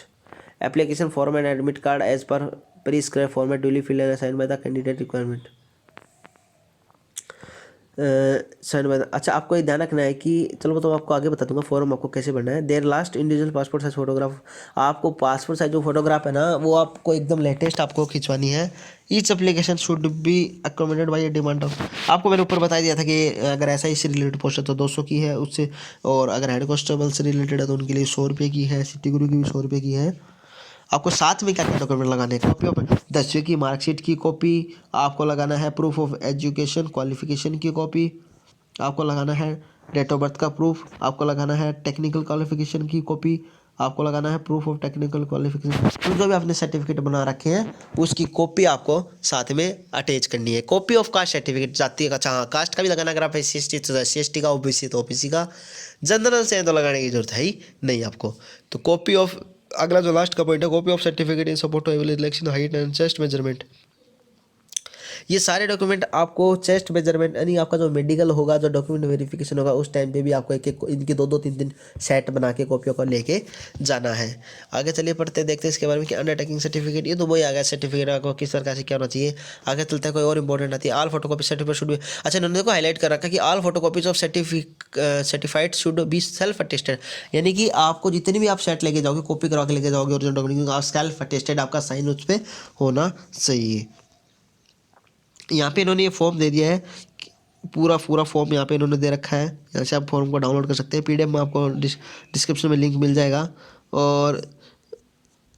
Application form and admit card as per prescribe format duly filled and assigned by the candidate requirement. अच्छा आपको ये ध्यान रखना है कि चलो वो तो आपको आगे बता दूंगा फॉर्म आपको कैसे भरना है। Their last individual passport size photograph, आपको पासपोर्ट साइज जो फोटोग्राफ है ना वो आपको एकदम लेटेस्ट आपको खिंचवानी है। Each application should be accommodated by a demand of, आपको मैंने ऊपर बता दिया था कि अगर ऐसा इससे रिलेटेड पोस्ट है तो 200 की है उससे, और अगर हेड कांस्टेबल से रिलेटेड है तो उनके लिए 100 रुपये की है, सिटी गुरु की भी 100 रुपये की है। आपको साथ में क्या क्या डॉक्यूमेंट लगाने हैं, कॉपी ऑफ 10वीं की मार्कशीट की कॉपी आपको लगाना है, प्रूफ ऑफ एजुकेशन क्वालिफिकेशन की कॉपी आपको लगाना है, डेट ऑफ बर्थ का प्रूफ आपको लगाना है, टेक्निकल क्वालिफिकेशन की कॉपी आपको लगाना है, प्रूफ ऑफ टेक्निकल क्वालिफिकेशन, तो जो भी आपने सर्टिफिकेट बना रखे हैं उसकी कॉपी आपको साथ में अटैच करनी है। कॉपी ऑफ कास्ट सर्टिफिकेट, जाति का, अच्छा हाँ कास्ट का भी लगाना, अगर आप SC तो SC का, OBC तो OBC का, जनरल से तो लगाने की जरूरत है ही नहीं आपको। तो कॉपी ऑफ, अगला जो लास्ट का पॉइंट है, copy of certificate in support of election height and chest measurement. ये सारे डॉक्यूमेंट आपको चेस्ट मेजरमेंट यानी आपका जो मेडिकल होगा, जो डॉक्यूमेंट वेरिफिकेशन होगा उस टाइम पे भी आपको एक एक इनकी 2-2 3-3 सेट बना के कॉपियों को लेके जाना है। आगे चलिए पढ़ते देखते हैं इसके बारे में कि अंडरटेकिंग सर्टिफिकेट, ये तो वही आ गया सर्टिफिकेट आपको किस प्रकार से क्या होना चाहिए। आगे चलते हैं, कोई और इंपॉर्टेंट आती है, all photocopy certificate should be, अच्छा इन्होंने देखो हाईलाइट कर रखा है कि all photocopies of certified should be self attested, यानी कि आपको जितनी भी आप सेट लेके जाओगे, कॉपी करवा के लेके जाओगे ओरिजिनल डॉक्यूमेंट, आप सेल्फ अटेस्टेड आपका साइन उस पर होना चाहिए। यहाँ पे इन्होंने ये फॉर्म दे दिया है, पूरा फॉर्म यहाँ पे इन्होंने दे रखा है, यहाँ से आप फॉर्म को डाउनलोड कर सकते हैं, PDF में आपको डिस्क्रिप्शन में लिंक मिल जाएगा। और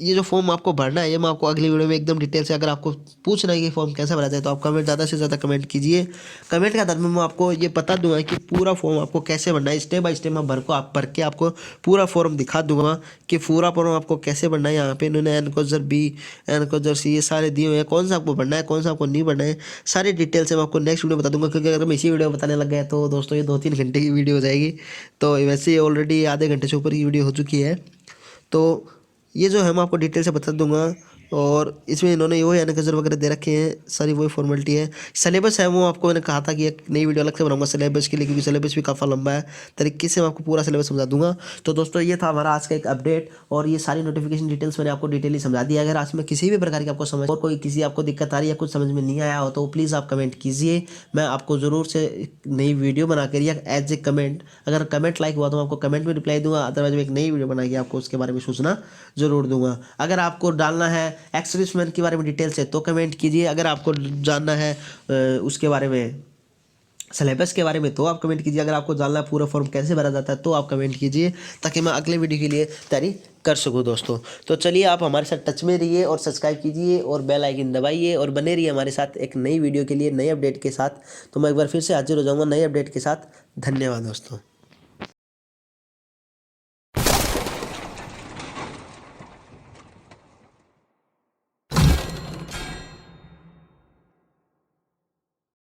ये जो फॉर्म आपको भरना है ये मैं आपको अगली वीडियो में एकदम डिटेल से, अगर आपको पूछना है कि फॉर्म कैसे भरा जाए तो आप कमेंट ज़्यादा से ज़्यादा कमेंट कीजिए। कमेंट के आधार में मैं आपको ये बता दूंगा कि पूरा फॉर्म आपको कैसे भरना है, स्टेप बाय स्टेप मैं भर के आपको पूरा फॉर्म दिखा दूंगा कि पूरा फॉर्म आपको कैसे भरना है। यहाँ पे इन्होंने एनकोजर B, एनकोजर C ये सारे दिए हुए हैं, कौन सा आपको भरना है कौन सा आपको नहीं भरना है, सारी डिटेल से मैं आपको नेक्स्ट वीडियो बता दूंगा। क्योंकि अगर मैं इसी वीडियो में बताने लग गया तो दोस्तों ये 2-3 घंटे की वीडियो हो जाएगी, तो वैसे ही ऑलरेडी आधे घंटे से ऊपर की वीडियो हो चुकी है। तो ये जो है मैं आपको डिटेल से बता दूंगा। और इसमें इन्होंने वही एनकजर वगैरह दे रखे हैं, सारी वही फॉर्मेलिटी है। सिलेबस है वो आपको मैंने कहा था कि एक नई वीडियो अलग से बनाऊंगा सिलेबस के लिए, क्योंकि सिलेबस भी काफ़ी लंबा है, तरीके से मैं आपको पूरा सिलेबस समझा दूंगा। तो दोस्तों ये था हमारा आज का एक अपडेट, और ये सारी नोटिफिकेशन डिटेल्स मैंने आपको डिटेली समझा दिया। अगर आज में किसी भी प्रकार की आपको समझ और कोई किसी आपको दिक्कत आ रही है, कुछ समझ में नहीं आया हो तो प्लीज़ आप कमेंट कीजिए, मैं आपको ज़रूर से नई वीडियो बना कर या एज ए कमेंट, अगर कमेंट लाइक हुआ तो मैं आपको कमेंट में रिप्लाई दूंगा, अदरवाइज मैं एक नई वीडियो बना के आपको उसके बारे में सूचना जरूर दूंगा। अगर आपको डालना है एक्स-सर्विसमैन के बारे में डिटेल से तो कमेंट कीजिए, अगर आपको जानना है उसके बारे में सिलेबस के बारे में तो आप कमेंट कीजिए, अगर आपको जानना है पूरा फॉर्म कैसे भरा जाता है तो आप कमेंट कीजिए, ताकि मैं अगले वीडियो के लिए तैयारी कर सकूं दोस्तों। तो चलिए आप हमारे साथ टच में रहिए और सब्सक्राइब कीजिए और बेल आइकन दबाइए और बने रहिए हमारे साथ एक नई वीडियो के लिए, नए अपडेट के साथ। तो मैं एक बार फिर से हाजिर हो जाऊँगा नए अपडेट के साथ। धन्यवाद दोस्तों।